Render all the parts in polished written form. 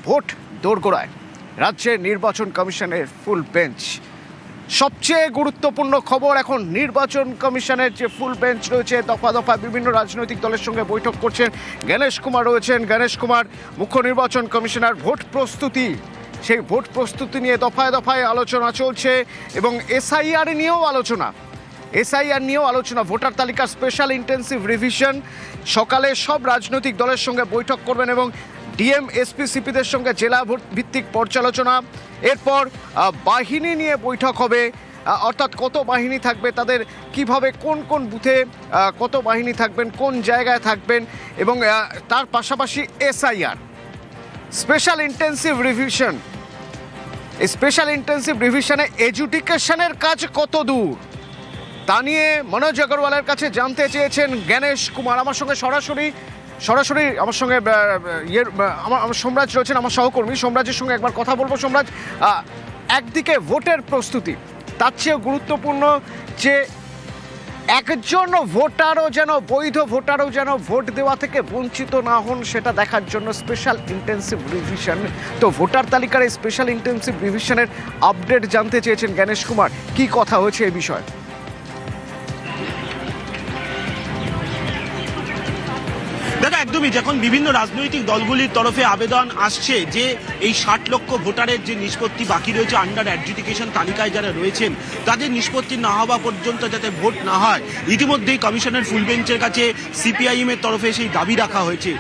Vote দোরগোড়ায়। রাজ্যের নির্বাচন কমিশনের ফুল বেঞ্চ। সবচেয়ে গুরুত্বপূর্ণ খবর, এখন নির্বাচন কমিশনের যে ফুল বেঞ্চ রয়েছে, দফা দফা বিভিন্ন রাজনৈতিক দলের সঙ্গে বৈঠক করছেন। গণেশ কুমার রয়েছেন, গণেশ কুমার মুখ্য নির্বাচন কমিশনার। ভোট প্রস্তুতি, সেই ভোট প্রস্তুতি নিয়ে দফায় দফায় আলোচনা চলছে এবং এসআইআর নিয়েও আলোচনা। ভোটার তালিকার স্পেশাল ইন্টেন্সিভ রিভিশন। সকালে সব রাজনৈতিক দলের সঙ্গে বৈঠক করবেন এবং ডিএম এসপি সিপিদের সঙ্গে জেলা ভিত্তিক পর্যালোচনা। এরপর বাহিনী নিয়ে বৈঠক হবে, অর্থাৎ কত বাহিনী থাকবে, তাদের কিভাবে কোন কোন বুথে কত বাহিনী থাকবেন, কোন জায়গায় থাকবেন, এবং তার পাশাপাশি এসআইআর স্পেশাল ইন্টেন্সিভ রিভিশন। এই স্পেশাল ইন্টেন্সিভ রিভিশনে এডুকেশনের কাজ কত দূর তা নিয়ে মনোজ আগরওয়ালের কাছে জানতে চেয়েছেন গণেশ কুমার। আমার সঙ্গে সরাসরি আমার সঙ্গে আমার সোমরাজ রয়েছেন, আমার সহকর্মী। সোমরাজের সঙ্গে একবার কথা বলবো। সোমরাজ, একদিকে ভোটের প্রস্তুতি, তার চেয়েও গুরুত্বপূর্ণ যে একজন ভোটারও যেন, বৈধ ভোটারও যেন ভোট দেওয়া থেকে বঞ্চিত না হন, সেটা দেখার জন্য স্পেশাল ইন্টেন্সিভ রিভিশন। তো ভোটার তালিকার এই স্পেশাল ইন্টেন্সিভ রিভিশনের আপডেট জানতে চেয়েছেন গণেশ কুমার। কি কথা হয়েছে এই বিষয়ে? দাদা, একদমই। যখন বিভিন্ন রাজনৈতিক দলগুলির তরফে আবেদন আসছে যে এই 60 লক্ষ ভোটারের যে নিষ্পত্তি বাকি রয়েছে আন্ডার অ্যাডজুডিকেশন তালিকায় যারা রয়েছেন, তাদের নিষ্পত্তি না হওয়া পর্যন্ত যাতে ভোট না হয়, ইতিমধ্যেই কমিশনের ফুল বেঞ্চের কাছে সিপিআইএম এর তরফে সেই দাবি রাখা হয়েছে।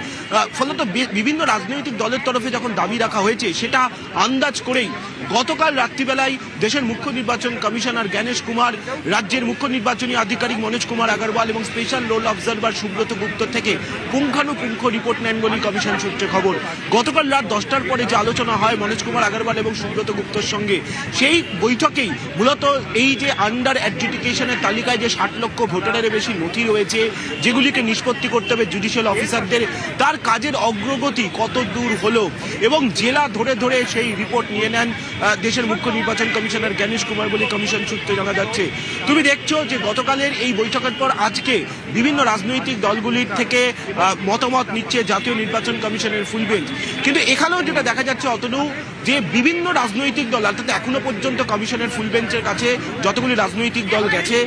ফলত বিভিন্ন রাজনৈতিক দলের তরফে যখন দাবি রাখা হয়েছে, সেটা আন্দাজ করেই গতকাল রাত্রিবেলায় দেশের মুখ্য নির্বাচন কমিশনার গণেশ কুমার, রাজ্যের মুখ্য নির্বাচনী আধিকারিক মনোজ কুমার আগরওয়াল এবং স্পেশাল রোল অবজারভার সুব্রত গুপ্ত থেকে পুঙ্খানুপুঙ্খ রিপোর্ট নেন বলে কমিশন সূত্রে খবর। গতকাল রাত 10টার পরে যে আলোচনা হয় মনোজ কুমার আগরওয়াল এবং সুব্রত গুপ্তর সঙ্গে, সেই বৈঠকেই মূলত এই যে আন্ডার অ্যাডজুডিকেশনের তালিকায় যে 60 লক্ষ ভোটারের বেশি নথি রয়েছে, যেগুলিকে নিষ্পত্তি করতে হবে জুডিশিয়াল অফিসারদের, তার কাজের অগ্রগতি কত দূর হলো এবং জেলা ধরে ধরে সেই রিপোর্ট নিয়ে নেন দেশের মুখ্য নির্বাচন কমিশনার গণেশ কুমার বলে কমিশন সূত্রে জানা যাচ্ছে। তুমি দেখছো যে গতকালের এই বৈঠকের পর আজকে বিভিন্ন রাজনৈতিক দলগুলির থেকে মতামত নিচ্ছে জাতীয় নির্বাচন কমিশনের ফুল বেঞ্চ। কিন্তু এখানেও যেটা দেখা যাচ্ছে অতনু, যে বিভিন্ন রাজনৈতিক দল, অর্থাৎ এখনো পর্যন্ত কমিশনের ফুল বেঞ্চের কাছে যতগুলি রাজনৈতিক দল গেছে,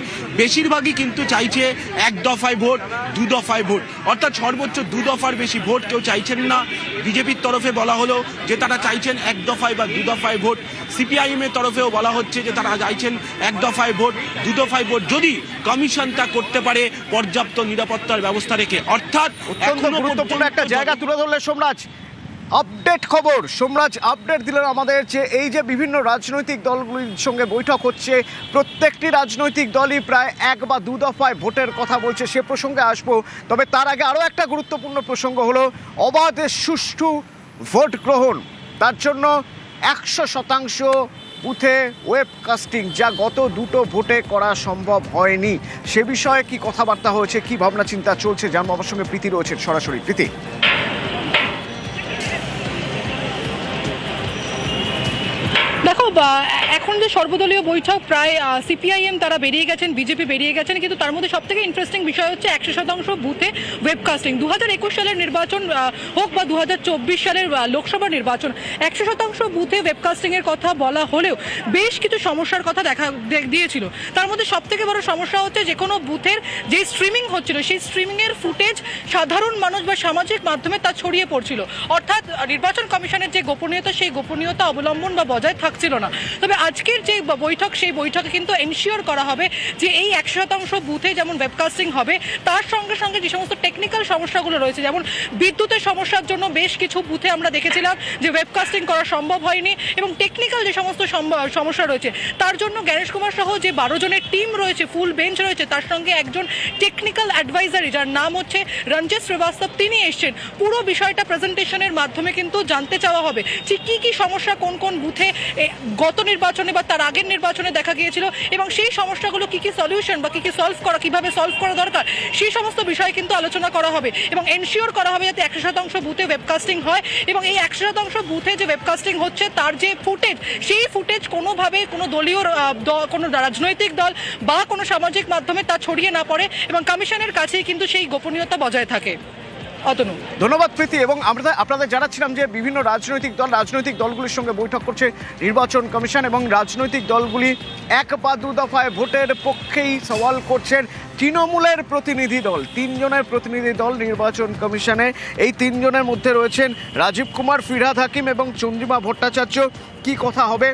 বেশিরভাগই কিন্তু চাইছে এক দফায় ভোট, দু দফায় ভোট, অর্থাৎ সর্বোচ্চ 2 দফার বেশি ভোট কেউ চাইছেন না। বিজেপির তরফে বলা হলো যে তারা চাইছেন 1 দফায় বা 2 দফায় ভোট। সিপিআইএম এর তরফেও বলা হচ্ছে যে তারা চাইছেন 1 দফায় ভোট, 2 দফায় ভোট, যদি কমিশন তা করতে পারে পর্যাপ্ত নিরাপত্তার ব্যবস্থা রেখে। অর্থাৎ গুরুত্বপূর্ণ একটা জায়গা তুলে ধরলে সোমরাজ। আপডেট খবর, সোমরাজ আপডেট দিলেন আমাদের যে এই যে বিভিন্ন রাজনৈতিক দলগুলির সঙ্গে বৈঠক হচ্ছে, প্রত্যেকটি রাজনৈতিক দলই প্রায় 1 বা 2 দফায় ভোটের কথা বলছে। সে প্রসঙ্গে আসবো, তবে তার আগে আরও একটা গুরুত্বপূর্ণ প্রসঙ্গ হলো অবাধ সুষ্ঠু ভোট গ্রহণ। তার জন্য 100% বুথে ওয়েবকাস্টিং, যা গত 2টো ভোটে করা সম্ভব হয়নি। সে বিষয়ে কি কথাবার্তা হয়েছে, কি ভাবনা চিন্তা চলছে, জানবো। আমার সঙ্গে প্রীতি রয়েছেন সরাসরি। প্রীতি, দেখো, এখন যে সর্বদলীয় বৈঠক, প্রায় সিপিআইএম তারা বেরিয়ে গেছেন, বিজেপি বেরিয়ে গেছেন, কিন্তু তার মধ্যে সবথেকে ইন্টারেস্টিং বিষয় হচ্ছে 100% বুথে ওয়েবকাস্টিং। 2021 সালের নির্বাচন হোক বা 2024 সালের লোকসভা নির্বাচন, 100% বুথে ওয়েবকাস্টিংয়ের কথা বলা হলেও বেশ কিছু সমস্যার কথা দেখা দিয়েছিল। তার মধ্যে সবথেকে বড় সমস্যা হচ্ছে যে কোনো বুথের যে স্ট্রিমিং হচ্ছিল, সেই স্ট্রিমিংয়ের ফুটেজ সাধারণ মানুষ বা সামাজিক মাধ্যমে তা ছড়িয়ে পড়ছিল। অর্থাৎ নির্বাচন কমিশনের যে গোপনীয়তা, সেই গোপনীয়তা অবলম্বন বা বজায় থাকছিল না। তবে আজকের যে বৈঠক, সেই বৈঠকে কিন্তু এনশিওর করা হবে যে এই 100% বুথে যেমন ওয়েবকাস্টিং হবে, তার সঙ্গে সঙ্গে যে সমস্ত টেকনিক্যাল সমস্যাগুলো রয়েছে, যেমন বিদ্যুতের সমস্যার জন্য বেশ কিছু বুথে আমরা দেখেছিলাম যে ওয়েবকাস্টিং করা সম্ভব হয়নি, এবং টেকনিক্যাল যে সমস্ত সমস্যা রয়েছে তার জন্য গণেশ কুমার সহ যে 12 জনের টিম রয়েছে, ফুল বেঞ্চ রয়েছে, তার সঙ্গে একজন টেকনিক্যাল অ্যাডভাইজারি যার নাম হচ্ছে রঞ্জিত শ্রীবাস্তব, তিনি এসছেন। পুরো বিষয়টা প্রেজেন্টেশনের মাধ্যমে কিন্তু জানতে চাওয়া হবে যে কী কী সমস্যা কোন কোন বুথে গত নির্বাচনে বা তার আগের নির্বাচনে দেখা গিয়েছিল, এবং সেই সমস্যাগুলো কী কী সলিউশন বা কী কী কীভাবে সলভ করা দরকার, সেই সমস্ত বিষয় কিন্তু আলোচনা করা হবে এবং এনশিওর করা হবে যাতে 100% বুথে ওয়েবকাস্টিং হয়। এবং এই 100% বুথে যে ওয়েবকাস্টিং হচ্ছে, তার যে ফুটেজ, সেই ফুটেজ কোনোভাবে কোনো দলীয় কোনো রাজনৈতিক দল বা কোনো সামাজিক মাধ্যমে তা ছড়িয়ে না পড়ে এবং কমিশনের কাছেই কিন্তু সেই গোপনীয়তা বজায় থাকে। অতনু। ধন্যবাদ প্রীতি। এবং আমরা আপনাদের জানাচ্ছিলাম যে বিভিন্ন রাজনৈতিক দলগুলির সঙ্গে বৈঠক করছে নির্বাচন কমিশন, এবং রাজনৈতিক দলগুলি এক বা দু দফায় ভোটের পক্ষেই সওয়াল করছেন তৃণমূলের প্রতিনিধি দল। 3 জনের প্রতিনিধি দল নির্বাচন কমিশনে। এই 3 জনের মধ্যে রয়েছেন রাজীব কুমার, ফিরহাদ হাকিম এবং চন্দ্রিমা ভট্টাচার্য। কি কথা হবে,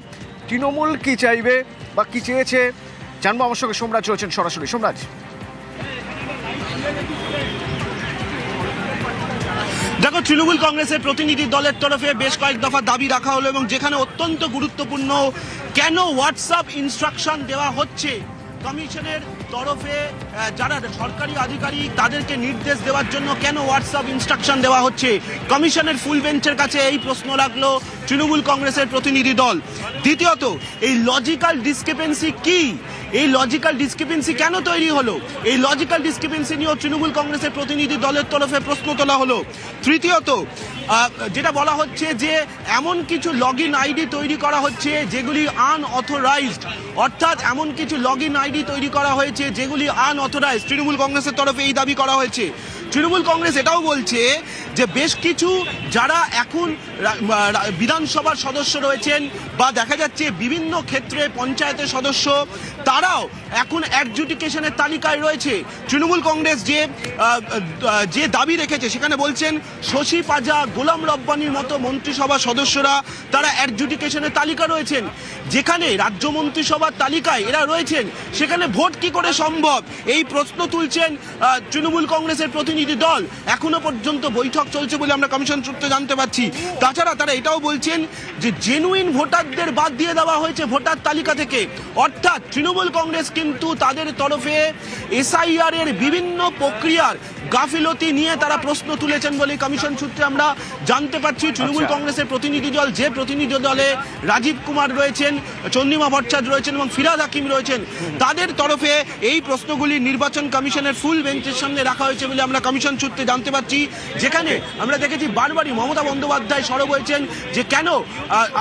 তৃণমূল কি চাইবে বা কি চেয়েছে জানবো। আমার সঙ্গে সোমরাজ রয়েছেন সরাসরি। সোমরাজ, দেখো, তৃণমূল কংগ্রেসের প্রতিনিধি দলের তরফে বেশ কয়েক দফা দাবি রাখা হলো, এবং যেখানে অত্যন্ত গুরুত্বপূর্ণ, কেন হোয়াটসঅ্যাপ ইনস্ট্রাকশন দেওয়া হচ্ছে কমিশনের তরফে, যারা সরকারি আধিকারিক তাদেরকে নির্দেশ দেওয়ার জন্য কেন হোয়াটসঅ্যাপ ইনস্ট্রাকশন দেওয়া হচ্ছে কমিশনের ফুল বেঞ্চের কাছে, এই প্রশ্ন রাখলো তৃণমূল কংগ্রেসের প্রতিনিধি দল। দ্বিতীয়ত, এই লজিক্যাল ডিসক্রিপেন্সি কি, এই লজিক্যাল ডিসক্রিপেন্সি কেন তৈরি হলো, এই লজিক্যাল ডিসক্রিপেন্সি নিয়েও তৃণমূল কংগ্রেসের প্রতিনিধি দলের তরফে প্রশ্ন তোলা হলো। তৃতীয়ত, যেটা বলা হচ্ছে যে এমন কিছু লগ ইন আইডি তৈরি করা হচ্ছে যেগুলি আনঅথরাইজড, অর্থাৎ এমন কিছু লগ ইন আইডি তৈরি করা হয়েছে যেগুলি আনঅথরাইজড। তৃণমূল কংগ্রেসের তরফে এই দাবি করা হয়েছে। তৃণমূল কংগ্রেস এটাও বলছে যে বেশ কিছু যারা এখন বিধানসভার সদস্য রয়েছেন বা দেখা যাচ্ছে বিভিন্ন ক্ষেত্রে পঞ্চায়েতের সদস্য, তারাও এখন অ্যাডজুডিকেশনের তালিকায় রয়েছে। তৃণমূল কংগ্রেস যে দাবি রেখেছে সেখানে বলছেন শশী পাজা, গোলাম রব্বানির মতো মন্ত্রিসভার সদস্যরা তারা অ্যাডজুডিকেশনের তালিকা রয়েছেন। যেখানে রাজ্য মন্ত্রিসভার তালিকায় এরা রয়েছেন, সেখানে ভোট কি করে সম্ভব, এই প্রশ্ন তুলছেন তৃণমূল কংগ্রেসের প্রতিনিধি দল। এখনো পর্যন্ত বৈঠক চলছে বলে আমরা কমিশন সূত্রে জানতে পারছি। তাছাড়া তারা এটাও বলছেন যে জেনুইন ভোটারদের বাদ দিয়ে দেওয়া হয়েছে ভোটার তালিকা থেকে, অর্থাৎ তৃণমূল কংগ্রেস কিন্তু তাদের তরফে এসআইআর এর বিভিন্ন প্রক্রিয়ার গাফিলতি নিয়ে তারা প্রশ্ন তুলেছেন বলে কমিশন সূত্রে আমরা জানতে পারছি। তৃণমূল কংগ্রেসের প্রতিনিধি দল, যে প্রতিনিধি দলে রাজীব কুমার রয়েছেন, চন্দ্রিমা ভট্টাচার্য রয়েছেন এবং ফিরহাদ হাকিম রয়েছেন, তাদের তরফে এই প্রশ্নগুলি নির্বাচন কমিশনের ফুল বেঞ্চের সামনে রাখা হয়েছে বলে আমরা কমিশন সূত্রে জানতে পারছি। যেখানে আমরা দেখেছি বারবারই মমতা বন্দ্যোপাধ্যায় সরব হয়েছেন যে কেন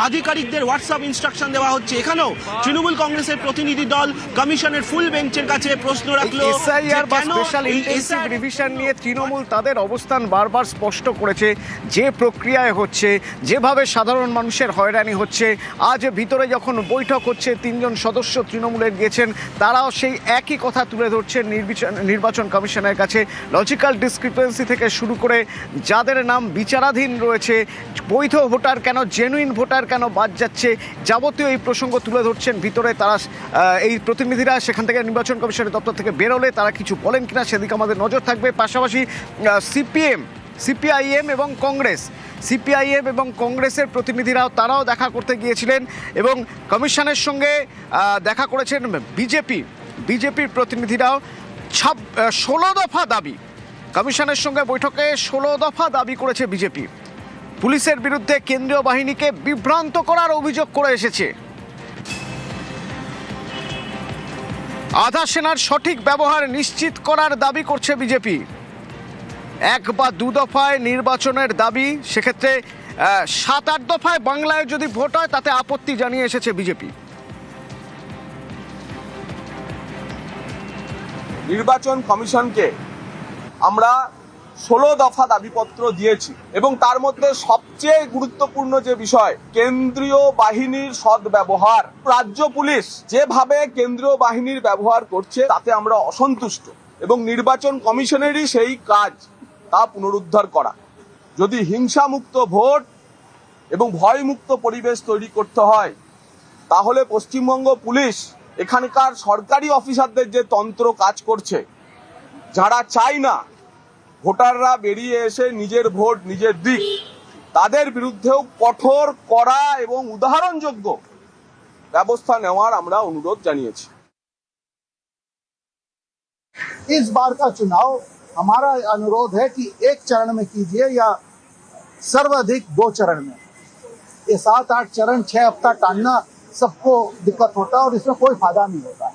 আধিকারিকদের হোয়াটসঅ্যাপ ইনস্ট্রাকশন দেওয়া হচ্ছে। এখানেও তৃণমূল কংগ্রেসের প্রতিনিধি দল কমিশনের ফুল বেঞ্চের কাছে প্রশ্ন রাখলো এসআইআর বা স্পেশাল ইন্টেনসিভ রিভিশন নিয়ে তৃণমূল তাদের অবস্থান বারবার স্পষ্ট করেছে। যে প্রক্রিয়ায় হচ্ছে, যেভাবে সাধারণ মানুষের হয়রানি হচ্ছে, আজ ভিতরে যখন বৈঠক হচ্ছে 3 জন সদস্য তৃণমূলের গিয়েছেন, তারাও সেই একই কথা তুলে ধরছেন নির্বাচন কমিশনের কাছে। লজিক্যাল ডিসক্রিপেন্সি থেকে শুরু করে যাদের নাম বিচারাধীন রয়েছে, বৈধ ভোটার কেন, জেনুইন ভোটার কেন বাদ যাচ্ছে, যাবতীয় এই প্রসঙ্গ তুলে ধরছেন ভিতরে তারা। এই প্রতিনিধিরা সেখান থেকে নির্বাচন কমিশনের দপ্তর থেকে বেরোলে তারা কিছু বলেন কিনা সেদিকে আমাদের নজর থাকবে। পাশাপাশি সিপিআইএম এবং কংগ্রেসের প্রতিনিধিরাও তারাও দেখা করতে গিয়েছিলেন, এবং কমিশনের সঙ্গে দেখা করেছেন বিজেপির প্রতিনিধিরাও। 16 দফা দাবি, কমিশনের সঙ্গে বৈঠকে 16 দফা দাবি করেছে বিজেপি। পুলিশের বিরুদ্ধে কেন্দ্রীয় বাহিনীকে বিভ্রান্ত করার অভিযোগ করে এসেছে। আধা সেনার সঠিক ব্যবহার নিশ্চিত করার দাবি করছে বিজেপি। 1 বা 2 দফায় নির্বাচনের দাবি, সেক্ষেত্রে 7-8 দফায় বাংলায় যদি ভোট হয় তাতে আপত্তি জানিয়ে এসেছে বিজেপি। নির্বাচন কমিশনকে আমরা 16 দফা দাবিপত্র দিয়েছি, এবং তার মধ্যে সবচেয়ে গুরুত্বপূর্ণ যে বিষয়, কেন্দ্রীয় বাহিনীর সদ্ব্যবহার। রাজ্য পুলিশ যেভাবে কেন্দ্রীয় বাহিনীর ব্যবহার করছে তাতে আমরা অসন্তুষ্ট, এবং নির্বাচন কমিশনেরই সেই কাজ তা পুনরুদ্ধার করা। যদি হিংসামুক্ত ভোট এবং ভয়মুক্ত পরিবেশ তৈরি করতে হয়, তাহলে পশ্চিমবঙ্গ পুলিশ এখানকার সরকারি অফিসারদের যে তন্ত্র কাজ করছে, যারা চায় না ভোটাররা বেরিয়ে এসে নিজের ভোট নিজের দিক, তাদের বিরুদ্ধেও কঠোর, কড়া এবং উদাহরণযোগ্য ব্যবস্থা নেওয়ার আমরা অনুরোধ জানিয়েছি। इस बार का चुनाव हमारा अनुरोध है कि 1 चरण में कीजिए या सर्वाधिक 2 चरण में। ये 7-8 चरण 6 हफ्ता टालना सबको दिक्कत होता है और इसमें कोई फायदा नहीं होता।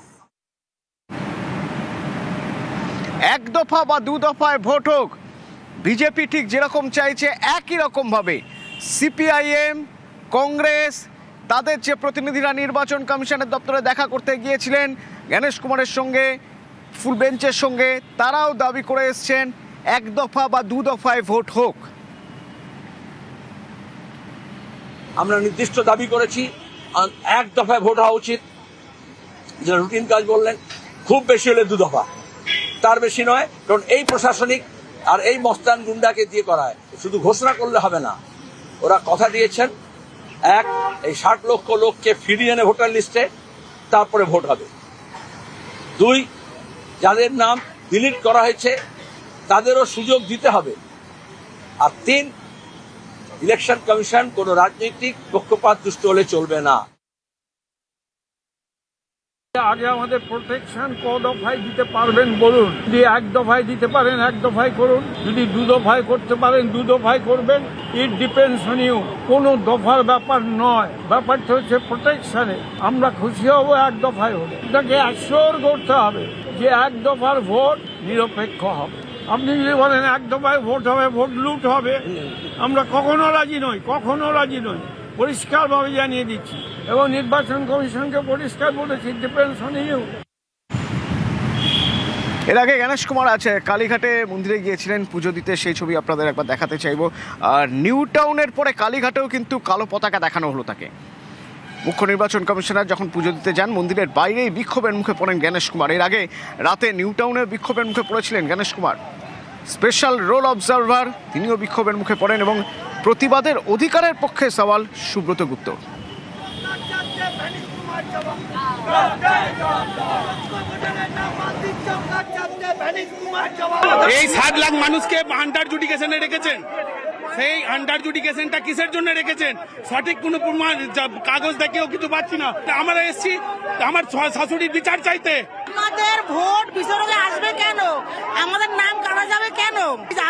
1 দফা বা 2 দফায় ভোট হোক, বিজেপি ঠিক যেরকম চাইছে একই রকমভাবে সিপিআইএম, কংগ্রেস, তাদের যে প্রতিনিধিরা নির্বাচন কমিশনের দপ্তরে দেখা করতে গিয়েছিলেন গণেশ কুমারের সঙ্গে, ফুল বেঞ্চের সঙ্গে, তারাও দাবি করে এসছেন এক দফা বা দু দফায় ভোট হোক? আমরা নির্দিষ্ট দাবি করেছি এক দফায় ভোট হওয়া উচিত, যে রুটিন কাজ বললেন, খুব বেশি হলে 2 দফা, তার বেশি নয়। কারণ এই প্রশাসনিক আর এই মস্তান গুন্ডাকে দিয়ে করায়, শুধু ঘোষণা করলে হবে না। ওরা কথা দিয়েছেন, এই 60 লক্ষ লোককে ফিরিয়ে এনে ভোটার লিস্টে, তারপরে ভোট হবে। 2, যাদের নাম ডিলিট করা হয়েছে তাদেরও সুযোগ দিতে হবে। আর 3, ইলেকশন কমিশন কোনো রাজনৈতিক পক্ষপাত দুষ্ট হলে চলবে না। আগে আমাদের প্রোটেকশন ক দফায় দিতে পারবেন বলুন? যদি এক দফায় দিতে পারেন এক দফায় করুন, যদি 2 দফায় করতে পারেন 2 দফায় করবেন। ইট ডিপেন্ডস অন ইউ, কোনো দফার ব্যাপার নয়, ব্যাপারটা হচ্ছে প্রোটেকশনে। আমরা খুশি হব এক দফায় হলে, এটাকে অ্যাসিওর করতে হবে যে এক দফার ভোট নিরপেক্ষ হবে। আপনি যদি বলেন এক দফায় ভোট হবে, ভোট লুট হবে, আমরা কখনো রাজি নই, কখনো রাজি নই, পরিষ্কারভাবে জানিয়ে দিচ্ছি। এবং নির্বাচন কমিশনকে পরিষ্কার বলেছি, ডিপেন্ডস অন ইউ। এর আগে গণেশ কুমার আছে কালীঘাটে মন্দিরে গিয়েছিলেন পুজো দিতে, সেই ছবি আপনাদের একবার দেখাতে চাইবো। আর নিউ টাউনের পরে কালীঘাটেও কিন্তু কালো পতাকা দেখানো হলো তাকে। মুখ্য নির্বাচন কমিশনার যখন পুজো দিতে যান, মন্দিরের বাইরেই বিক্ষোভের মুখে পড়েন গণেশ কুমার। এর আগে রাতে নিউ টাউনের বিক্ষোভের মুখে পড়েছিলেন Ganesh Kumar. Special roll observer তিনিও বিক্ষোভের মুখে পড়েন এবং প্রতিবাদের অধিকারের পক্ষে সওয়াল সুব্রত গুপ্ত। এই 7 লাখ মানুষকে আন্ডার জুডিকেশনে রেখেছেন, সেই আন্ডার জুডিকেশনটা কিসের জন্য রেখেছেন? সঠিক কোনো প্রমাণ কাগজ দেখেও কিছু পাচ্ছি না। আমরা এসছি আমার শাশুড়ির বিচার চাইতে। আমাদের ভোট বিসর্গে আসবে কেন? আমাদের নাম কাটা যাবে কেন?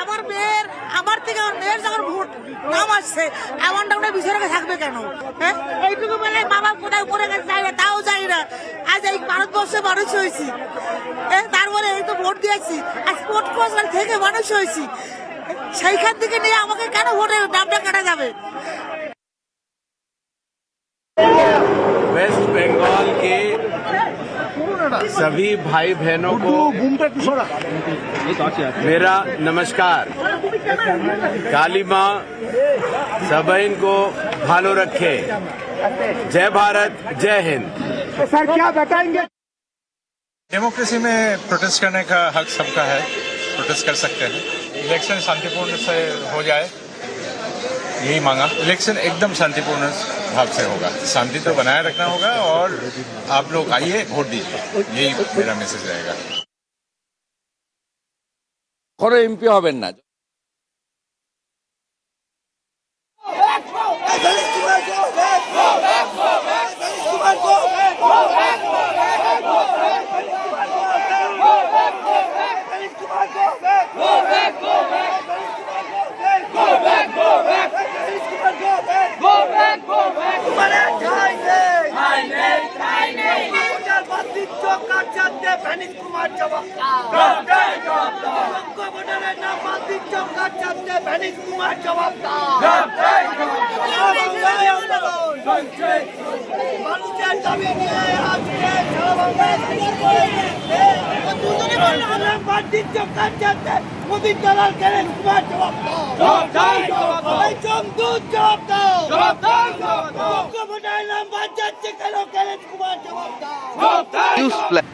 আমার মেয়ের, আমার থেকে আমার মেয়ের যখন ভোট নাম আসছে, আমার নামটা বিসর্গে থাকবে কেন? হ্যাঁ, এইটুকু বেলায় বাবা কোথায় পড়ে গেছে যাই না, তাও যাই না। আজ এই ভারতবর্ষে মানুষ হয়েছি, তারপরে এই তো ভোট দিয়েছি, আর স্পোর্ট কোচ থেকে মানুষ হয়েছি, সেইখান থেকে নিয়ে আমাকে কেন ভোটের নামটা কাটা যাবে? वेस्ट बंगाल के सभी भाई बहनों को मेरा नमस्कार। काली माँ सबइन को भालो रखे। जय भारत, जय हिंद। सर क्या बताएंगे? डेमोक्रेसी में प्रोटेस्ट करने का हक सबका है, प्रोटेस्ट कर सकते हैं। इलेक्शन शांतिपूर्ण से हो जाए, यही मांगा। इलेक्शन एकदम शांतिपूर्ण भाव से होगा, शांति तो बनाए रखना होगा और आप लोग आइए वोट दीजिए, यही मेरा मैसेज रहेगा। কোনো এমপি হবেন না।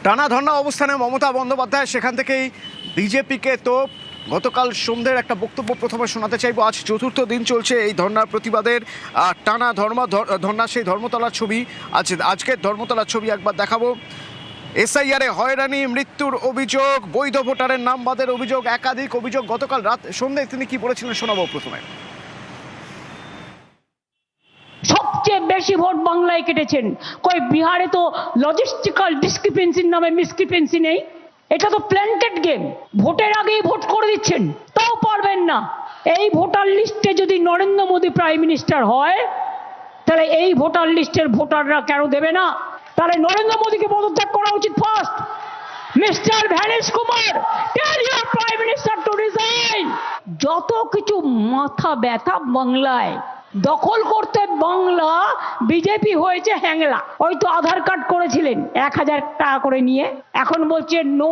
টানা ধর্ণা অবস্থানে মমতা বন্দ্যোপাধ্যায়, সেখান থেকেই বিজেপিকে তো গতকাল সন্ধ্যের একটা বক্তব্য প্রথমে শোনাতে চাইবো। আজ চতুর্থ দিন চলছে এই ধর্নার প্রতিবাদের টানা ধর্না, সেই ধর্মতলার ছবি আজকের ধর্মতলার ছবি একবার দেখাবো। এসআইআরে হয়রানি, মৃত্যুর অভিযোগ, বৈধ ভোটারের নাম বাদের অভিযোগ, একাধিক অভিযোগ। গতকাল রাত সন্ধ্যায় তিনি কি বলেছিলেন শোনাবো প্রথমে। সবচেয়ে বেশি ভোট বাংলায় কেটেছেন, কই বিহারে তো লজিস্টিক্যাল ডিসক্রিপেন্সির নামে মিসক্রিপেন্সি নেই। এটা তো প্ল্যান্টেড গেম, ভোটের আগেই ভোট করে দিচ্ছেন, তাও পারবেন না। এই ভোটার লিস্টে যদি নরেন্দ্র মোদী প্রাইম মিনিস্টার হয়, তাহলে এই ভোটার লিস্টের ভোটাররা কেন দেবে না? তাহলে নরেন্দ্র মোদীকে পদত্যাগ করা উচিত first. Mister Vanesh Kumar, tell your prime minister to resign. যত কিছু মাথা ব্যথা বাংলায়, দখল করতে বাংলা বিজেপি হয়েছে হ্যাংলা। ওই তো আধার কার্ড করেছিলেন 1000 টাকা করে নিয়ে, এখন বলছে নো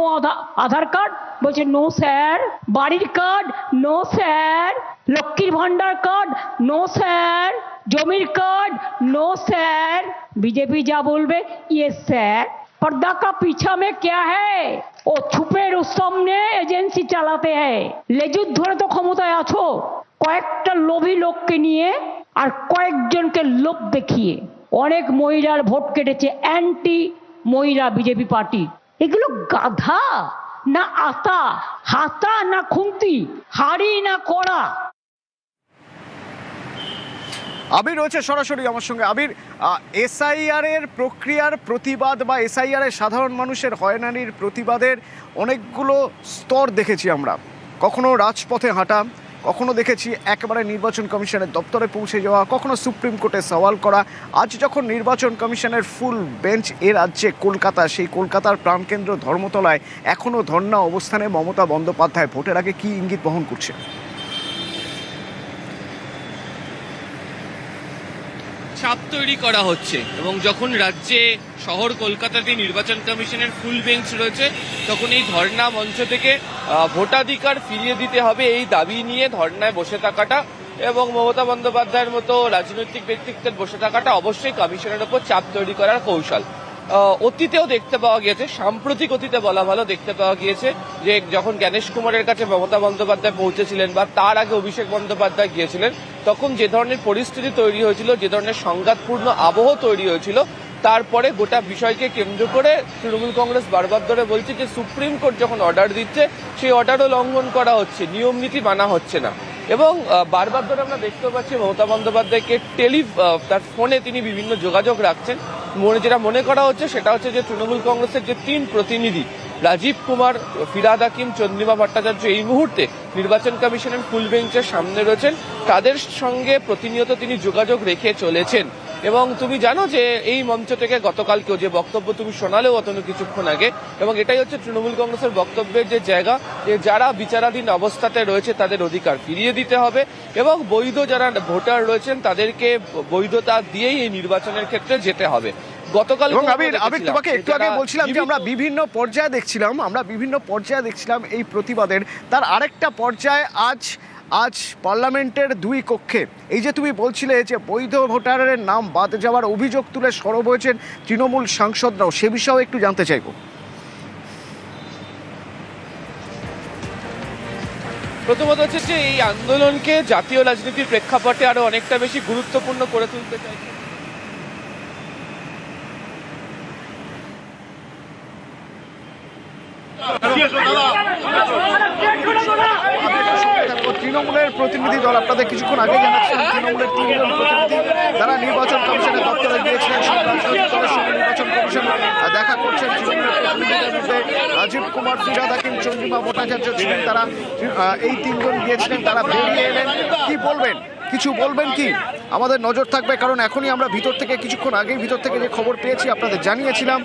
আধার কার্ড, বলছে নো স্যার। বাড়ির কার্ড নো স্যার, লক্ষ্মীর ভান্ডার কার্ড নো স্যার, জমির কার্ড নো স্যার। बीजेपी जा बोलबे ये सर, पर्दा का पीछा में क्या है? ও ছুপের সামনে এজেন্সি চালাতে হয়। লেজুর ধরে তো ক্ষমতায় আছো, কয়েকটা লোভী লোককে নিয়ে আর কয়েকজনকে লোভ দেখিয়ে অনেক মহিলার ভোট কেটেছে অ্যান্টি মহিলা বিজেপি পার্টি। এগুলো গাধা না আতা, হাতা না খুন্তি, হাড়ি না কড়া। আবির রয়েছে সরাসরি আমার সঙ্গে। আবির, এসআইআর এর প্রক্রিয়ার প্রতিবাদ বা এসআইআর এর সাধারণ মানুষের হয়রানির প্রতিবাদের অনেকগুলো স্তর দেখেছি আমরা। কখনো রাজপথে হাঁটা, কখনো দেখেছি একেবারে নির্বাচন কমিশনের দপ্তরে পৌঁছে যাওয়া, কখনো সুপ্রিম কোর্টে সওয়াল করা। আজ যখন নির্বাচন কমিশনের ফুল বেঞ্চ এ রাজ্যে কলকাতা, সেই কলকাতার প্রাণকেন্দ্র ধর্মতলায় এখনও ধর্ণা অবস্থানে মমতা বন্দ্যোপাধ্যায়, ভোটের আগে কী ইঙ্গিত বহন করছে? চাপ তৈরি করা হচ্ছে এবং যখন রাজ্যে শহর কলকাতাতে নির্বাচন কমিশনের ফুল বেঞ্চ রয়েছে, তখন এই ধর্ণা মঞ্চ থেকে ভোটাধিকার ফিরিয়ে দিতে হবে এই দাবি নিয়ে ধর্ণায় বসে থাকাটা এবং মমতা বন্দ্যোপাধ্যায়ের মতো রাজনৈতিক ব্যক্তিত্বের বসে থাকাটা অবশ্যই কমিশনের ওপর চাপ তৈরি করার কৌশল। অতীতেও দেখতে পাওয়া গিয়েছে, সাম্প্রতিক অতীতে বলা ভালো, দেখতে পাওয়া গিয়েছে যে যখন জ্ঞানেশ কুমারের কাছে মমতা বন্দ্যোপাধ্যায় পৌঁছেছিলেন বা তার আগে অভিষেক বন্দ্যোপাধ্যায় গিয়েছিলেন, তখন যে ধরনের পরিস্থিতি তৈরি হয়েছিল, যে ধরনের সংঘাতপূর্ণ আবহ তৈরি হয়েছিল, তারপরে গোটা বিষয়কে কেন্দ্র করে তৃণমূল কংগ্রেস বারবার ধরে বলছে যে সুপ্রিম কোর্ট যখন অর্ডার দিচ্ছে সেই অর্ডারও লঙ্ঘন করা হচ্ছে, নিয়ম নীতি মানা হচ্ছে না। এবং বারবার ধরে আমরা দেখতে পাচ্ছি মমতা বন্দ্যোপাধ্যায়কে তার ফোনে তিনি বিভিন্ন যোগাযোগ রাখছেন। যেটা মনে করা হচ্ছে সেটা হচ্ছে যে তৃণমূল কংগ্রেসের যে 3 প্রতিনিধি রাজীব কুমার, ফিরহাদ হাকিম, চন্দ্রিমা ভট্টাচার্য এই মুহূর্তে নির্বাচন কমিশনের ফুল বেঞ্চের সামনে রয়েছেন, তাদের সঙ্গে প্রতিনিয়ত তিনি যোগাযোগ রেখে চলেছেন। এবং তুমি জানো যে এই মঞ্চ থেকে গতকালকেও যে বক্তব্য তুমি শোনালেও অতনু কিছুক্ষণ আগে, এবং এটাই হচ্ছে তৃণমূল কংগ্রেসের বক্তব্যের যে জায়গা, যে যারা বিচারাধীন অবস্থাতে রয়েছে তাদের অধিকার ফিরিয়ে দিতে হবে এবং বৈধ যারা ভোটার রয়েছেন তাদেরকে বৈধতা দিয়েই এই নির্বাচনের ক্ষেত্রে যেতে হবে। গতকাল আবির, তোমাকে একটু আগে বলছিলাম যে আমরা বিভিন্ন পর্যায়ে দেখছিলাম এই প্রতিবাদের। তার আরেকটা পর্যায়ে আজ পার্লামেন্টের 2 কক্ষে এই যে তুমি বলছিলে যে বৈধ ভোটারের নাম বাদ যাওয়ার অভিযোগ তুলে সরব হয়েছেন তৃণমূল সাংসদরাও, সে বিষয়েও একটু জানতে চাইব। প্রথমত হচ্ছে যে এই আন্দোলনকে জাতীয় রাজনীতির প্রেক্ষাপটে আরো অনেকটা বেশি গুরুত্বপূর্ণ করে তুলতে চাইছে। তৃণমূলের প্রতিনিধি দল, আপনাদের কিছুক্ষণ আগে জানাচ্ছেন তৃণমূলের 3 জন প্রতিনিধি তারা নির্বাচন কমিশনের দপ্তরে গিয়েছিলেন, নির্বাচন কমিশন দেখা করছেন। তৃণমূলের প্রতিনিধিদের মধ্যে রাজীব কুমার, ফিরহাদ হাকিম, চন্দ্রিমা ভট্টাচার্য ছিলেন। তারা এই 3 জন গিয়েছিলেন, তারা বেরিয়ে এলেন। কি বলবেন, কিছু বলবেন কি? আমাদের নজর থাকবে, কারণ এখনই আমরা কিছুক্ষণ আগেই ভিতর থেকে যে খবর পেয়েছি আপনাদের জানিয়েছিলাম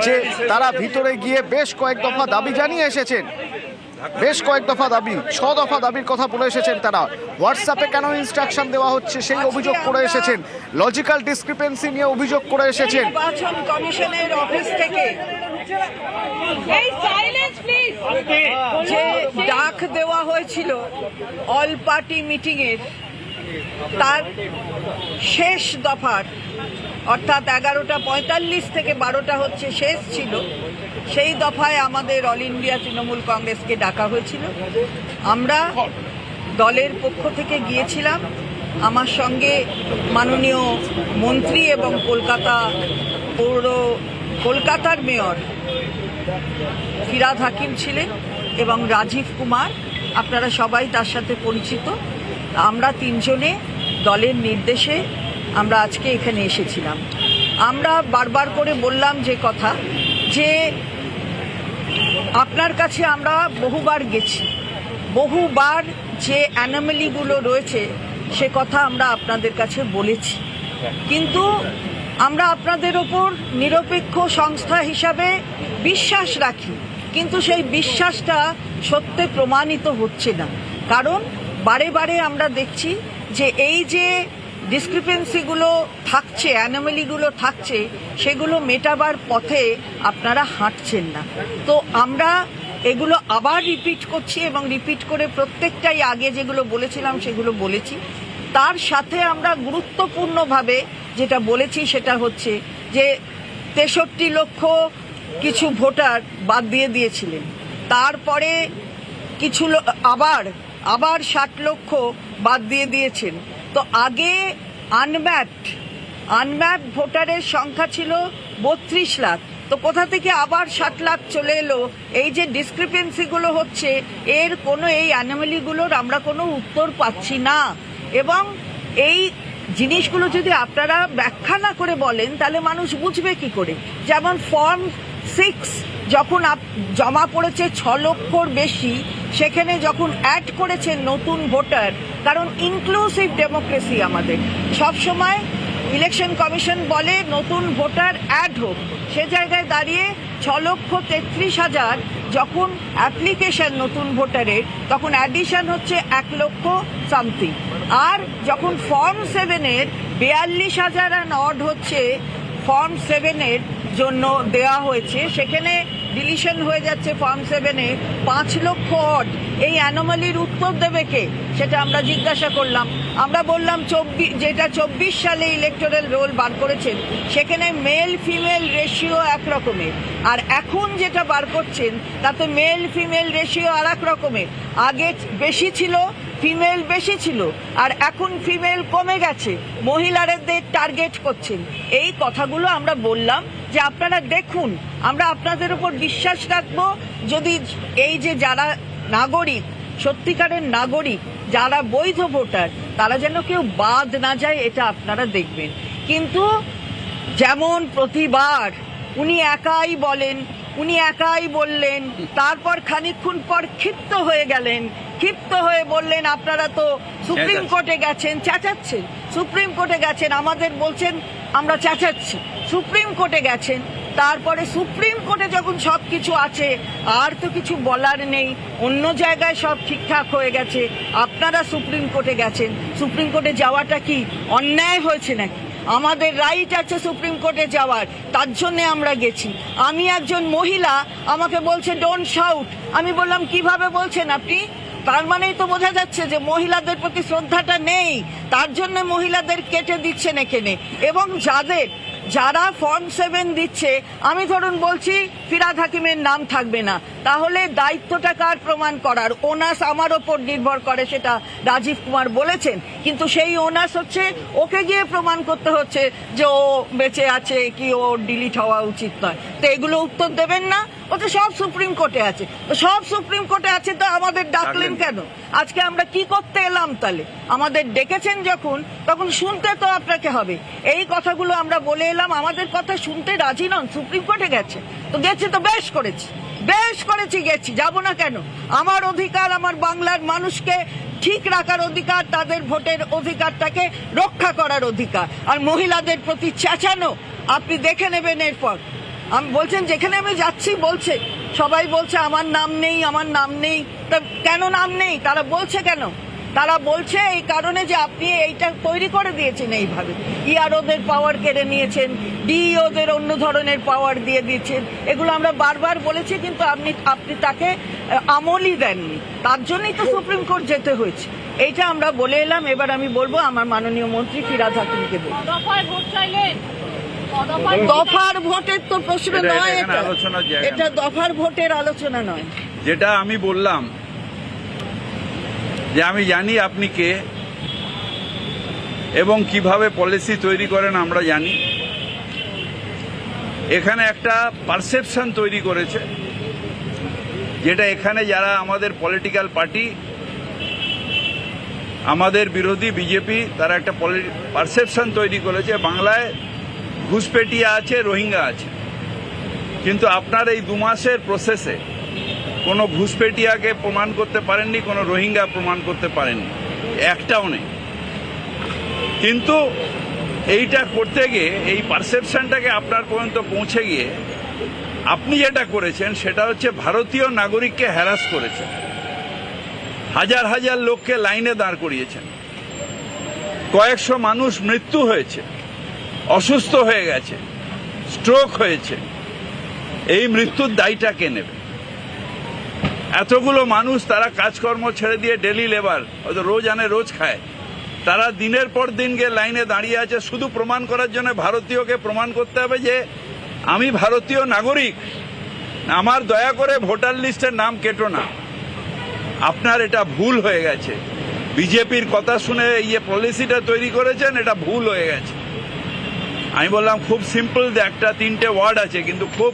যে তারা ভিতরে গিয়ে বেশ কয়েক দফা দাবি জানিয়ে এসেছেন, বেশ কয়েক দফা দাবি, 6 দফা দাবির কথা বলে এসেছেন তারা। হোয়াটসঅ্যাপে কেন ইনস্ট্রাকশন দেওয়া হচ্ছে সেই অভিযোগ করে এসেছেন, লজিক্যাল ডিসক্রিপেন্সি নিয়ে অভিযোগ করে এসেছেন। নির্বাচন কমিশনের অফিস থেকে যে ডাক দেওয়া হয়েছিল অল পার্টি মিটিং এর, তার শেষ দফার অর্থাৎ 11টা 45 থেকে 12টা হচ্ছে শেষ ছিল, সেই দফায় আমাদের অল ইন্ডিয়া তৃণমূল কংগ্রেসকে ডাকা হয়েছিল। আমরা দলের পক্ষ থেকে গিয়েছিলাম, আমার সঙ্গে মাননীয় মন্ত্রী এবং কলকাতার মেয়র ফিরহাদ হাকিম ছিলেন এবং রাজীব কুমার, আপনারা সবাই তার সাথে পরিচিত। আমরা 3 জনে দলের নির্দেশে আমরা আজকে এখানে এসেছিলাম। আমরা বারবার করে বললাম যে কথা, যে আপনার কাছে আমরা বহুবার গেছি, বহুবার যে অ্যানোমালিগুলো রয়েছে সে কথা আমরা আপনাদের কাছে বলেছি, কিন্তু আমরা আপনাদের ওপর নিরপেক্ষ সংস্থা হিসাবে বিশ্বাস রাখি, কিন্তু সেই বিশ্বাসটা সত্যে প্রমাণিত হচ্ছে না। কারণ বারে বারে আমরা দেখছি যে এই যে ডিসক্রিপেন্সিগুলো থাকছে, অ্যানোমালিগুলো থাকছে, সেগুলো মেটাবার পথে আপনারা হাঁটছেন না। তো আমরা এগুলো আবার রিপিট করছি এবং রিপিট করে প্রত্যেকটাই আগে যেগুলো বলেছিলাম সেগুলো বলেছি। তার সাথে আমরা গুরুত্বপূর্ণভাবে যেটা বলেছি সেটা হচ্ছে যে 63 লক্ষ কিছু ভোটার বাদ দিয়ে দিয়েছিলেন, তারপরে কিছু আবার 60 লক্ষ বাদ দিয়ে দিয়েছেন। তো আগে আনম্যাপড ভোটারের সংখ্যা ছিল 32 লাখ, তো কোথা থেকে আবার 60 লাখ চলে এলো? এই যে ডিসক্রিপেন্সিগুলো হচ্ছে, এর কোনো এই অ্যানোমালিগুলোর আমরা কোনো উত্তর পাচ্ছি না। এবং এই জিনিসগুলো যদি আপনারা ব্যাখ্যা না করে বলেন তাহলে মানুষ বুঝবে কি করে? যেমন ফর্ম 6 যখন জমা পড়েছে 6 লক্ষর বেশি, সেখানে যখন অ্যাড করেছেন নতুন ভোটার, কারণ ইনক্লুসিভ ডেমোক্রেসি আমাদের সবসময়, ইলেকশন কমিশন বলে নতুন ভোটার অ্যাড হোক, সে জায়গায় দাঁড়িয়ে 6,33,000 যখন অ্যাপ্লিকেশন নতুন ভোটারের, তখন অ্যাডিশন হচ্ছে 1 লক্ষ সামথিং। আর যখন ফর্ম 7-এর 42,000 অড হচ্ছে, ফর্ম 7-এর জন্য দেওয়া হয়েছে, সেখানে ডিলিশন হয়ে যাচ্ছে ফর্ম 7-এ 5 লক্ষ অড। এই অ্যানোমালির উত্তর দেবে কে? সেটা আমরা জিজ্ঞাসা করলাম। আমরা বললাম 24 সালে ইলেকটোরাল রোল বার করেছেন, সেখানে মেল ফিমেল রেশিও এক রকমের, আর এখন যেটা বার করছেন তাতে মেল ফিমেল রেশিও আর এক রকমের। আগে বেশি ছিল, ফিমেল বেশি ছিল, আর এখন ফিমেল কমে গেছে, মহিলাদের টার্গেট করছেন। এই কথাগুলো আমরা বললাম যে আপনারা দেখুন, আমরা আপনাদের উপর বিশ্বাস রাখবো যদি এই যে যারা নাগরিক, সত্যিকারের নাগরিক, যারা বৈধ ভোটার, তারা যেন কেউ বাদ না যায়, এটা আপনারা দেখবেন। কিন্তু যেমন প্রতিবার উনি একাই বললেন, তারপর খানিকক্ষণ পর ক্ষিপ্ত হয়ে গেলেন, ক্ষিপ্ত হয়ে বললেন আপনারা তো সুপ্রিম কোর্টে গেছেন, চেঁচাচ্ছেন, সুপ্রিম কোর্টে গেছেন, আমাদের বলছেন আমরা চেঁচাচ্ছি, সুপ্রিম কোর্টে গেছেন। তারপরে সুপ্রিম কোর্টে যখন সব কিছু আছে, আর তো কিছু বলার নেই, অন্য জায়গায় সব ঠিকঠাক হয়ে গেছে, আপনারা সুপ্রিম কোর্টে গেছেন। সুপ্রিম কোর্টে যাওয়াটা কি অন্যায় হয়েছে নাকি? আমাদের রাইট আছে সুপ্রিম কোর্টে যাওয়ার, তার জন্য আমরা গেছি। আমি একজন মহিলা, আমাকে বলছে ডোন্ট শাউট। আমি বললাম কিভাবে বলছেন আপনি? তার মানেই তো বোঝা যাচ্ছে যে মহিলাদের প্রতি শ্রদ্ধাটা নেই, তার জন্য মহিলাদের কেটে দিচ্ছেন এখানে। এবং যারা ফর্ম 7 দিচ্ছে, আমি ধরুন বলছি ফিরহাদ হাকিমের নাম থাকবে না, তাহলে দায়িত্বটা কার প্রমাণ করার? ওনাস আমার ওপর নির্ভর করে, সেটা রাজীব কুমার বলেছেন, কিন্তু সেই ওনাস হচ্ছে ওকে গিয়ে প্রমাণ করতে হচ্ছে যে ও বেঁচে আছে কি ও ডিলিট হওয়া উচিত নয়। তো এগুলো উত্তর দেবেন না? ও তো সব সুপ্রিম কোর্টে আছে, তো সব সুপ্রিম কোর্টে আছে, তো আমাদের ডাকলেন কেন? আজকে আমরা কি করতে এলাম তাহলে? আমাদের ডেকেছেন যখন, তখন শুনতে তো আপনাকে হবে। এই কথাগুলো আমরা বলে এলাম, আমাদের কথা শুনতে রাজি নন, সুপ্রিম কোর্টে গেছে তো গেছে, তো বেশ করেছি, গেছি, যাব না কেন? আমার অধিকার, আমার বাংলার মানুষকে ঠিক রাখার অধিকার, তাদের ভোটের অধিকারটাকে রক্ষা করার অধিকার। আর মহিলাদের প্রতি চেঁচানো আপনি দেখে নেবেন। এরপর আমি বলছেন যেখানে আমি যাচ্ছি বলছে, সবাই বলছে আমার নাম নেই। তা কেন নাম নেই? তারা বলছে কেন? তারা বলছে এই কারণে যে আপনি এইটা তৈরি করে দিয়েছেন, এইভাবে ইআরওদের পাওয়ার কেড়ে নিয়েছেন, ডিইওদের অন্য ধরনের পাওয়ার দিয়ে দিয়েছেন। এগুলো আমরা বারবার বলেছি, কিন্তু আপনি তাকে আমলই দেননি, তার জন্যই তো সুপ্রিম কোর্ট যেতে হয়েছে। এইটা আমরা বলে এলাম। এবার আমি বলবো আমার মাননীয় মন্ত্রী ফিরহাদ হাকিমকে বলবো। দফার ভোটের তো প্রশ্ন নয়, এটা দফার ভোটের আলোচনা নয়। যেটা আমি বললাম যে আমি জানি আপনি কে এবং কিভাবে পলিসি তৈরি করেন আমরা জানি। এখানে একটা পারসেপশন তৈরি করেছে, যেটা এখানে যারা আমাদের পলিটিক্যাল পার্টি, আমাদের বিরোধী বিজেপি, তারা একটা পারসেপশন তৈরি করেছে বাংলায় ঘুষপেটিয়া আছে, রোহিঙ্গা আছে। কিন্তু আপনার এই 2 মাসের প্রসেসে কোনো ঘুষপেটিয়াকে প্রমাণ করতে পারেননি, কোনো রোহিঙ্গা প্রমাণ করতে পারেননি, একটাও নেই। কিন্তু এইটা করতে গিয়ে, এই পারসেপশনটাকে আপনার পর্যন্ত পৌঁছে গিয়ে আপনি যেটা করেছেন সেটা হচ্ছে ভারতীয় নাগরিককে হ্যারাস করেছেন, হাজার হাজার লোককে লাইনে দাঁড় করিয়েছেন। কয়েকশো মানুষ মৃত্যু হয়েছে, অসুস্থ হয়ে গেছে, স্ট্রোক হয়েছে, এই মৃত্যুর দায়টা কে নেবে? এতগুলো মানুষ তারা কাজকর্ম ছেড়ে দিয়ে ডেলি লেবার, হয়তো রোজ আনে রোজ খায়, তারা দিনের পর দিন গিয়ে লাইনে দাঁড়িয়ে আছে শুধু প্রমাণ করার জন্য ভারতীয়কে প্রমাণ করতে হবে যে আমি ভারতীয় নাগরিক, আমার দয়া করে ভোটার লিস্টের নাম কেটো না। আপনার এটা ভুল হয়ে গেছে। বিজেপির কথা শুনে এই পলিসিটা তৈরি করেছেন, এটা ভুল হয়ে গেছে। আমি বললাম খুব সিম্পল, একটা তিনটে ওয়ার্ড আছে কিন্তু খুব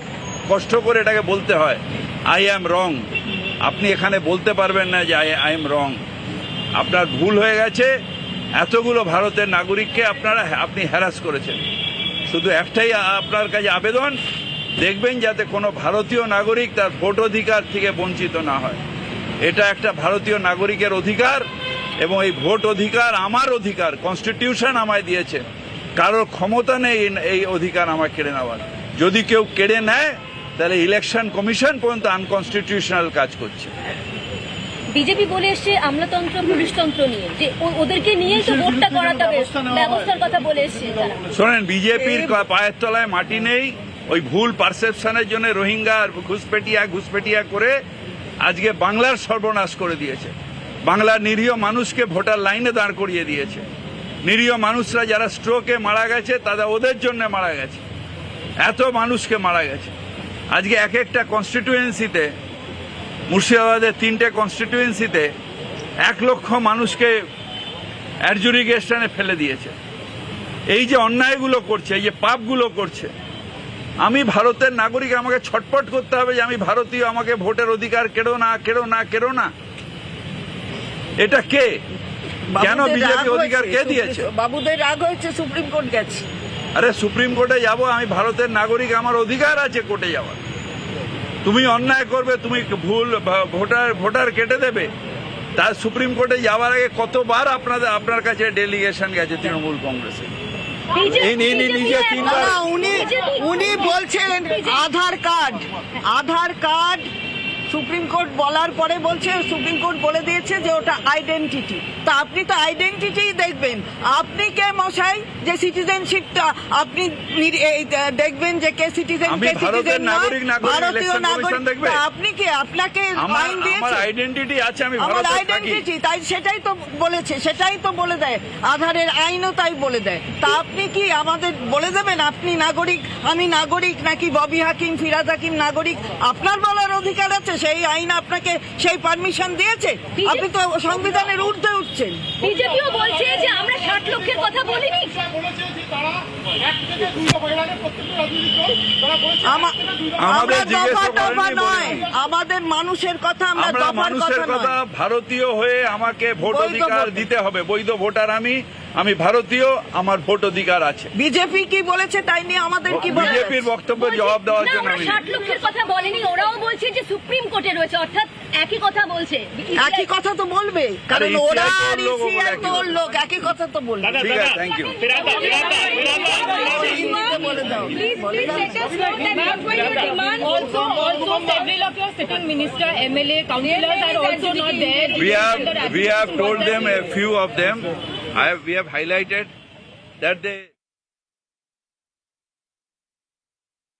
কষ্ট করে এটাকে বলতে হয়, আই অ্যাম রং। আপনি এখানে বলতে পারবেন না যে আই এম রং। আপনার ভুল হয়ে গেছে। এতগুলো ভারতের নাগরিককে আপনি হ্যারাস করেছেন। শুধু একটাই আপনার কাছে আবেদন, দেখবেন যাতে কোনো ভারতীয় নাগরিক তার ভোট অধিকার থেকে বঞ্চিত না হয়। এটা একটা ভারতীয় নাগরিকের অধিকার এবং এই ভোট অধিকার আমার অধিকার, কনস্টিটিউশন আমায় দিয়েছে। কারোর ক্ষমতা নেই এই অধিকার আমায় কেড়ে নেওয়ার। যদি কেউ কেড়ে নেয় তাহলে ইলেকশন কমিশন পর্যন্ত আনকনস্টিটিউশনাল কাজ করছে। বিজেপি বলে এসছে আমলাতন্ত্র পুলিশতন্ত্র নিয়ে, যে ওদেরকে নিয়েই তো ভোটটা করাতে হবে, ব্যবস্থার কথা বলে এসছে। শোনেন, বিজেপির পায়ের তলায় মাটি নেই। ওই ভুল পারসেপশনের জন্য রোহিঙ্গা ঘুষপেটিয়া করে আজকে বাংলার সর্বনাশ করে দিয়েছে। বাংলার নিরীহ মানুষকে ভোটার লাইনে দাঁড় করিয়ে দিয়েছে। নিরীহ মানুষরা যারা স্ট্রোকে মারা গেছে তারা ওদের জন্য মারা গেছে। এত মানুষকে মারা গেছে। আজকে এক একটা কনস্টিটিউয়েন্সিতে, মুর্শিদাবাদের 3টে কনস্টিটিউয়েন্সিতে 1 লক্ষ মানুষকে অ্যাডজুডিকেশনে ফেলে দিয়েছে। এই যে অন্যায়গুলো করছে, এই যে পাপগুলো করছে, আমি ভারতের নাগরিক, আমাকে ছটপট করতে হবে যে আমি ভারতীয়, আমাকে ভোটের অধিকার কেড়ো না। এটা কে? কেন বিজেপি অধিকার কে দিয়েছে? বাবুদের রাগ হয়েছে, সুপ্রিম কোর্ট গেছে। আরে সুপ্রিম কোর্টে যাব, আমি ভারতের নাগরিক, আমার অধিকার আছে কোর্টে যাওয়ার। তুমি অন্যায় করবে, তুমি ভুল ভোটার কেটে দেবে, তার সুপ্রিম কোর্টে যাওয়ার আগে কতবার আপনার কাছে ডেলিগেশন গেছে তৃণমূল কংগ্রেসে। উনি বলছেন আধার কার্ড সুপ্রিম কোর্ট বলার পরে বলছে, সুপ্রিম কোর্ট বলে দিয়েছে যে ওটা আইডেন্টিটি। তা আপনি তো আইডেন্টিটি দেখবেন। আপনি কে মশাই যে সিটিজেনশিপটা আপনি দেখবেন যে কে সিটিজেন, কে সিটিজেন না, ভারতীয় নাগরিক। আপনি কি, আপনাকে আইন দিয়েছে? আমার আইডেন্টিটি আছে, আমি আমার আইডেন্টিটি, তাই সেটাই তো বলেছে, সেটাই তো বলে দেয়। আধারের আইনও তাই বলে দেয়। তা আপনি কি আমাদের বলে দেবেন আপনি নাগরিক, আমি নাগরিক, নাকি ববি হাকিম, ফিরাজ হাকিম নাগরিক? আপনার বলার অধিকার আছে। সেই আইন আপনাকে সেই পারমিশন দিয়েছে? আপনি তো সংবিধানের ঊর্ধ্বে উঠছেন। বিজেপিও বলছে যে আমরা 60 লক্ষের কথা বলিনি। আমাদের মানুষের কথা, আমরা মানুষের কথা। ভারতীয় হয়ে আমাকে ভোট অধিকার দিতে হবে। বৈধ ভোটার আমি ভারতীয়, আমার ভোট অধিকার আছে। বিজেপি কি বলেছে তাই নিয়ে আমাদের কি বলে? বিজেপির বক্তব্য জবাব দেওয়ার জন্য আমি 60 লক্ষের কথা বলেনি, ওরাও বলছে যে সুপ্রিম কোর্টে রয়েছে, অর্থাৎ একই কথা বলছে। একই কথা তো বলবে, কারণ ওরা ইসিআই তোর লোক, একই কথা তো বলবে। ঠিক আছে, থ্যাংক ইউ। বলে দাও। Also, several of your sitting minister, MLA, councillors are also not there. We have told them, a few of them, we have highlighted that they